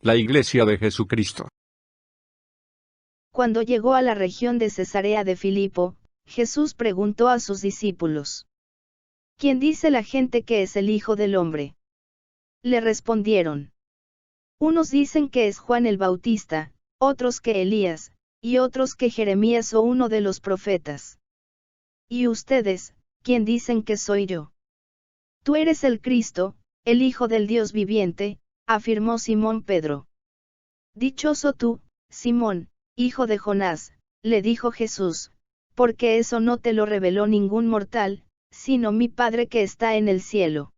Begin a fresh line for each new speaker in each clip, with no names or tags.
la Iglesia de Jesucristo.
Cuando llegó a la región de Cesarea de Filipo, Jesús preguntó a sus discípulos: ¿Quién dice la gente que es el Hijo del Hombre? Le respondieron: unos dicen que es Juan el Bautista, otros que Elías, y otros que Jeremías o uno de los profetas. ¿Y ustedes, quién dicen que soy yo? Tú eres el Cristo, el Hijo del Dios viviente, afirmó Simón Pedro. Dichoso tú, Simón, hijo de Jonás, le dijo Jesús, porque eso no te lo reveló ningún mortal, sino mi Padre que está en el cielo.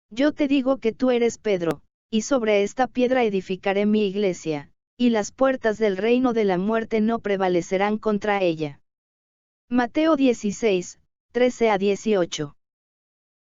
Yo te digo que tú eres Pedro, y sobre esta piedra edificaré mi iglesia, y las puertas del reino de la muerte no prevalecerán contra ella. Mateo 16, 13-18.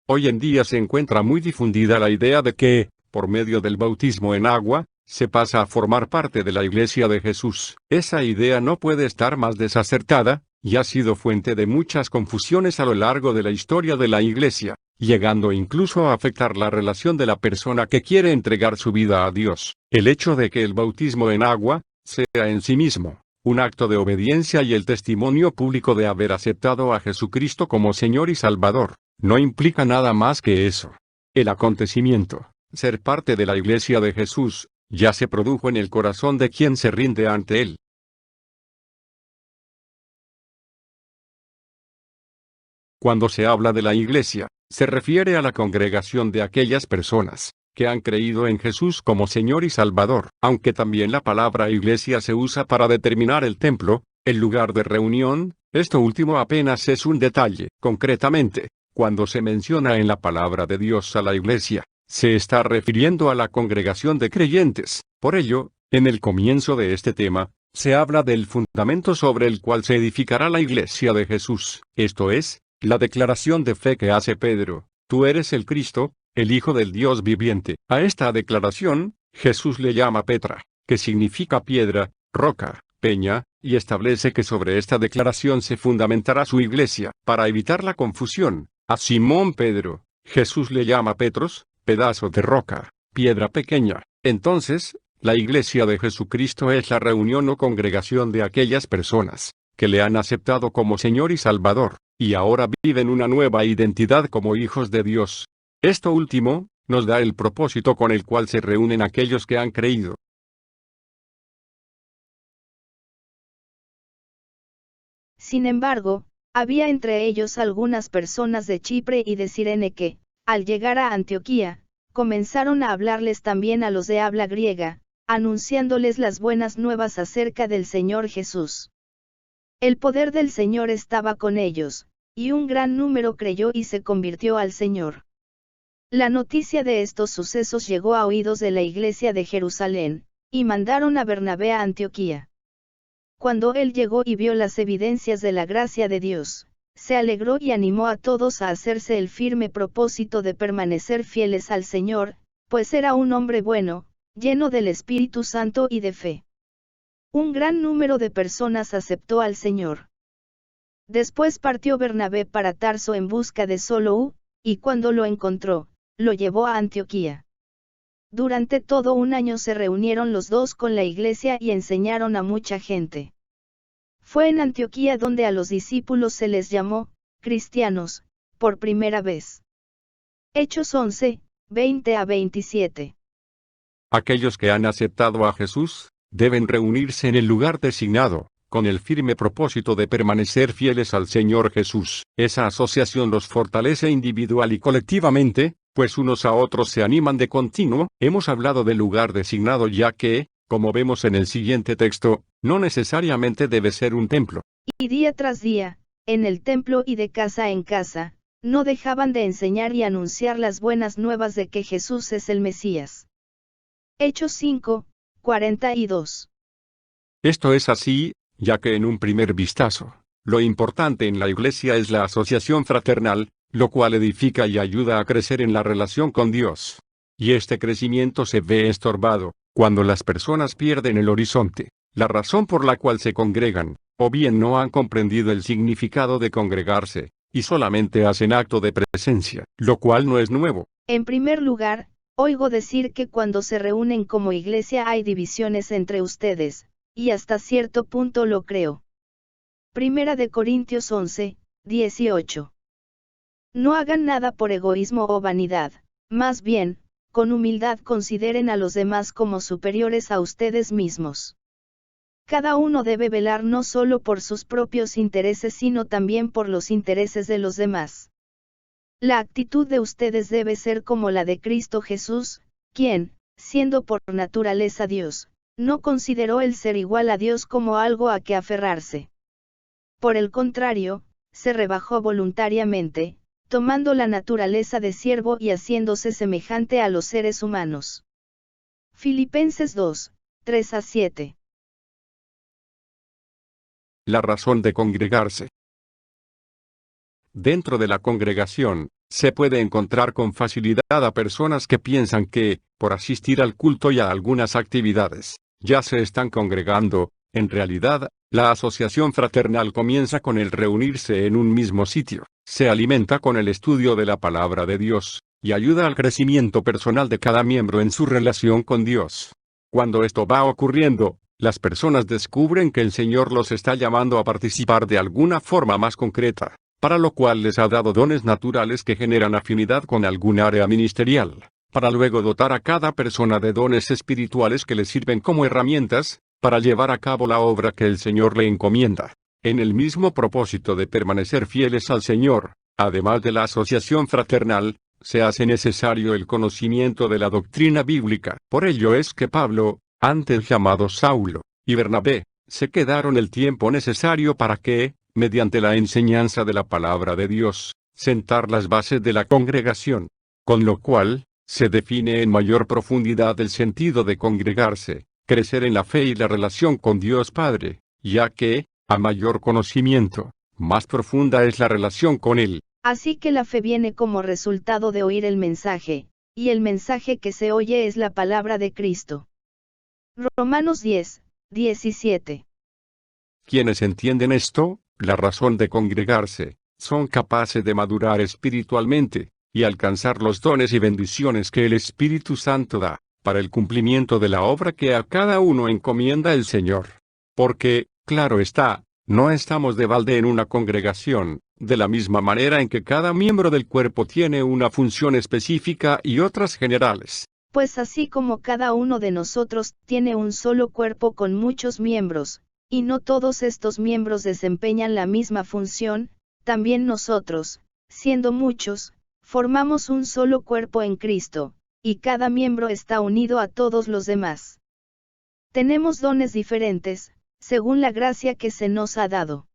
Hoy en día se encuentra muy difundida la idea de que, por medio del bautismo en agua, se pasa a formar parte de la Iglesia de Jesús. Esa idea no puede estar más desacertada, y ha sido fuente de muchas confusiones a lo largo de la historia de la Iglesia, llegando incluso a afectar la relación de la persona que quiere entregar su vida a Dios. El hecho de que el bautismo en agua sea en sí mismo un acto de obediencia y el testimonio público de haber aceptado a Jesucristo como Señor y Salvador, no implica nada más que eso. El acontecimiento, ser parte de la Iglesia de Jesús, ya se produjo en el corazón de quien se rinde ante Él. Cuando se habla de la Iglesia, se refiere a la congregación de aquellas personas que han creído en Jesús como Señor y Salvador, aunque también la palabra iglesia se usa para determinar el templo, el lugar de reunión. Esto último apenas es un detalle. Concretamente, cuando se menciona en la palabra de Dios a la iglesia, se está refiriendo a la congregación de creyentes. Por ello, en el comienzo de este tema, se habla del fundamento sobre el cual se edificará la iglesia de Jesús. Esto es, la declaración de fe que hace Pedro: tú eres el Cristo, el Hijo del Dios viviente. A esta declaración, Jesús le llama Petra, que significa piedra, roca, peña, y establece que sobre esta declaración se fundamentará su iglesia. Para evitar la confusión, a Simón Pedro, Jesús le llama Petros, pedazo de roca, piedra pequeña. Entonces, la iglesia de Jesucristo es la reunión o congregación de aquellas personas que le han aceptado como Señor y Salvador, y ahora viven una nueva identidad como hijos de Dios. Esto último, nos da el propósito con el cual se reúnen aquellos que han creído.
Sin embargo, había entre ellos algunas personas de Chipre y de Cirene que, al llegar a Antioquía, comenzaron a hablarles también a los de habla griega, anunciándoles las buenas nuevas acerca del Señor Jesús. El poder del Señor estaba con ellos, y un gran número creyó y se convirtió al Señor. La noticia de estos sucesos llegó a oídos de la iglesia de Jerusalén, y mandaron a Bernabé a Antioquía. Cuando él llegó y vio las evidencias de la gracia de Dios, se alegró y animó a todos a hacerse el firme propósito de permanecer fieles al Señor, pues era un hombre bueno, lleno del Espíritu Santo y de fe. Un gran número de personas aceptó al Señor. Después partió Bernabé para Tarso en busca de Solou, y cuando lo encontró, lo llevó a Antioquía. Durante todo un año se reunieron los dos con la iglesia y enseñaron a mucha gente. Fue en Antioquía donde a los discípulos se les llamó cristianos, por primera vez. Hechos 11, 20-27.
Aquellos que han aceptado a Jesús deben reunirse en el lugar designado, con el firme propósito de permanecer fieles al Señor Jesús. Esa asociación los fortalece individual y colectivamente, pues unos a otros se animan de continuo. Hemos hablado del lugar designado ya que, como vemos en el siguiente texto, no necesariamente debe ser un templo.
Y día tras día, en el templo y de casa en casa, no dejaban de enseñar y anunciar las buenas nuevas de que Jesús es el Mesías. Hechos 5, 42.
Esto es así, ya que en un primer vistazo, lo importante en la iglesia es la asociación fraternal, lo cual edifica y ayuda a crecer en la relación con Dios. Y este crecimiento se ve estorbado cuando las personas pierden el horizonte, la razón por la cual se congregan, o bien no han comprendido el significado de congregarse, y solamente hacen acto de presencia, lo cual no es nuevo.
En primer lugar, Oigo decir que cuando se reúnen como iglesia hay divisiones entre ustedes, y hasta cierto punto lo creo. Primera de Corintios 11, 18. No hagan nada por egoísmo o vanidad, más bien, con humildad consideren a los demás como superiores a ustedes mismos. Cada uno debe velar no solo por sus propios intereses sino también por los intereses de los demás. La actitud de ustedes debe ser como la de Cristo Jesús, quien, siendo por naturaleza Dios, no consideró el ser igual a Dios como algo a que aferrarse. Por el contrario, se rebajó voluntariamente, tomando la naturaleza de siervo y haciéndose semejante a los seres humanos. Filipenses 2, 3-7.
La razón de congregarse. Dentro de la congregación, se puede encontrar con facilidad a personas que piensan que, por asistir al culto y a algunas actividades, ya se están congregando. En realidad, la asociación fraternal comienza con el reunirse en un mismo sitio, se alimenta con el estudio de la palabra de Dios, y ayuda al crecimiento personal de cada miembro en su relación con Dios. Cuando esto va ocurriendo, las personas descubren que el Señor los está llamando a participar de alguna forma más concreta, para lo cual les ha dado dones naturales que generan afinidad con algún área ministerial, para luego dotar a cada persona de dones espirituales que le sirven como herramientas, para llevar a cabo la obra que el Señor le encomienda, en el mismo propósito de permanecer fieles al Señor. Además de la asociación fraternal, se hace necesario el conocimiento de la doctrina bíblica. Por ello es que Pablo, antes llamado Saulo, y Bernabé, se quedaron el tiempo necesario para que, mediante la enseñanza de la palabra de Dios, sentar las bases de la congregación. Con lo cual, se define en mayor profundidad el sentido de congregarse, crecer en la fe y la relación con Dios Padre, ya que, a mayor conocimiento, más profunda es la relación con Él.
Así que la fe viene como resultado de oír el mensaje, y el mensaje que se oye es la palabra de Cristo. Romanos 10, 17.
Quienes entienden esto, la razón de congregarse, son capaces de madurar espiritualmente, y alcanzar los dones y bendiciones que el Espíritu Santo da, para el cumplimiento de la obra que a cada uno encomienda el Señor. Porque, claro está, no estamos de balde en una congregación, de la misma manera en que cada miembro del cuerpo tiene una función específica y otras generales.
Pues así como cada uno de nosotros tiene un solo cuerpo con muchos miembros, y no todos estos miembros desempeñan la misma función, también nosotros, siendo muchos, formamos un solo cuerpo en Cristo, y cada miembro está unido a todos los demás. Tenemos dones diferentes, según la gracia que se nos ha dado.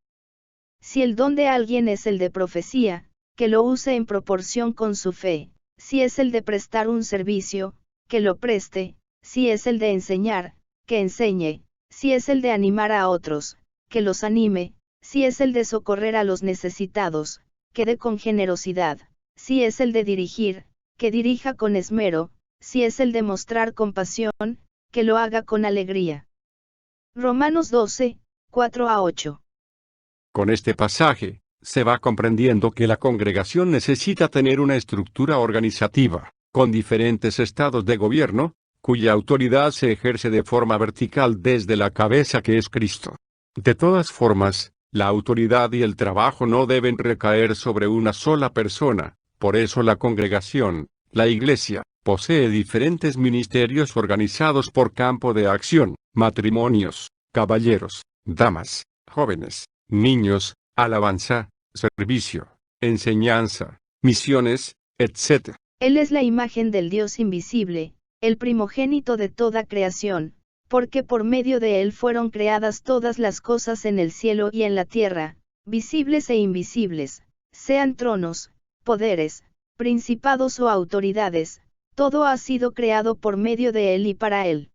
Si el don de alguien es el de profecía, que lo use en proporción con su fe; si es el de prestar un servicio, que lo preste; si es el de enseñar, que enseñe; si es el de animar a otros, que los anime; si es el de socorrer a los necesitados, que dé con generosidad; si es el de dirigir, que dirija con esmero; si es el de mostrar compasión, que lo haga con alegría. Romanos 12, 4-8.
Con este pasaje, se va comprendiendo que la congregación necesita tener una estructura organizativa, con diferentes estados de gobierno, cuya autoridad se ejerce de forma vertical desde la cabeza que es Cristo. De todas formas, la autoridad y el trabajo no deben recaer sobre una sola persona. Por eso la congregación, la iglesia, posee diferentes ministerios organizados por campo de acción: matrimonios, caballeros, damas, jóvenes, niños, alabanza, servicio, enseñanza, misiones, etc.
Él es la imagen del Dios invisible, el primogénito de toda creación, porque por medio de él fueron creadas todas las cosas en el cielo y en la tierra, visibles e invisibles, sean tronos, poderes, principados o autoridades; todo ha sido creado por medio de él y para él.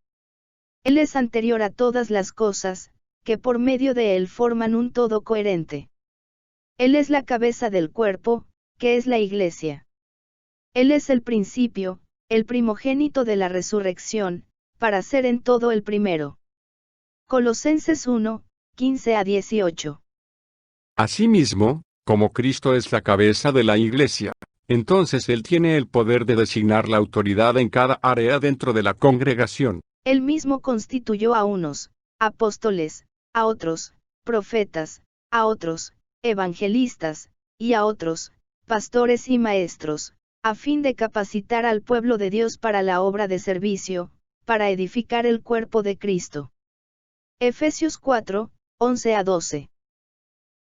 Él es anterior a todas las cosas, que por medio de él forman un todo coherente. Él es la cabeza del cuerpo, que es la iglesia. Él es el principio, el primogénito de la resurrección, para ser en todo el primero. Colosenses 1, 15-18.
Asimismo, como Cristo es la cabeza de la iglesia, entonces él tiene el poder de designar la autoridad en cada área dentro de la congregación.
Él mismo constituyó a unos apóstoles, a otros profetas, a otros evangelistas, y a otros pastores y maestros, a fin de capacitar al pueblo de Dios para la obra de servicio, para edificar el cuerpo de Cristo. Efesios 4, 11 a 12.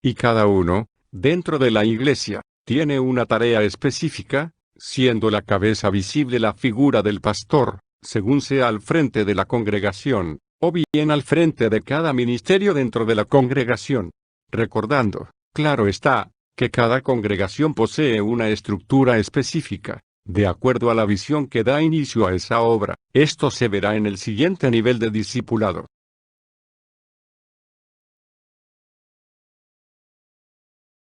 Y cada uno, dentro de la iglesia, tiene una tarea específica, siendo la cabeza visible la figura del pastor, según sea al frente de la congregación, o bien al frente de cada ministerio dentro de la congregación. Recordando, claro está, que cada congregación posee una estructura específica, de acuerdo a la visión que da inicio a esa obra. Esto se verá en el siguiente nivel de discipulado.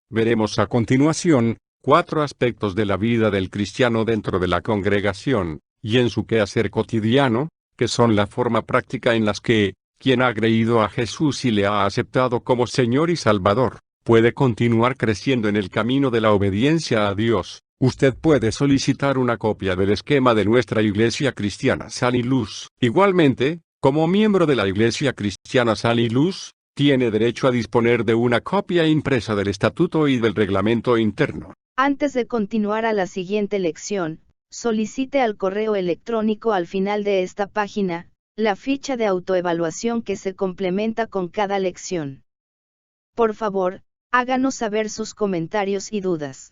Veremos a continuación 4 aspectos de la vida del cristiano dentro de la congregación, y en su quehacer cotidiano, que son la forma práctica en las que, quien ha creído a Jesús y le ha aceptado como Señor y Salvador, puede continuar creciendo en el camino de la obediencia a Dios. Usted puede solicitar una copia del esquema de nuestra Iglesia Cristiana Sal y Luz. Igualmente, como miembro de la Iglesia Cristiana Sal y Luz, tiene derecho a disponer de una copia impresa del estatuto y del reglamento interno.
Antes de continuar a la siguiente lección, solicite al correo electrónico al final de esta página, la ficha de autoevaluación que se complementa con cada lección. Por favor, háganos saber sus comentarios y dudas.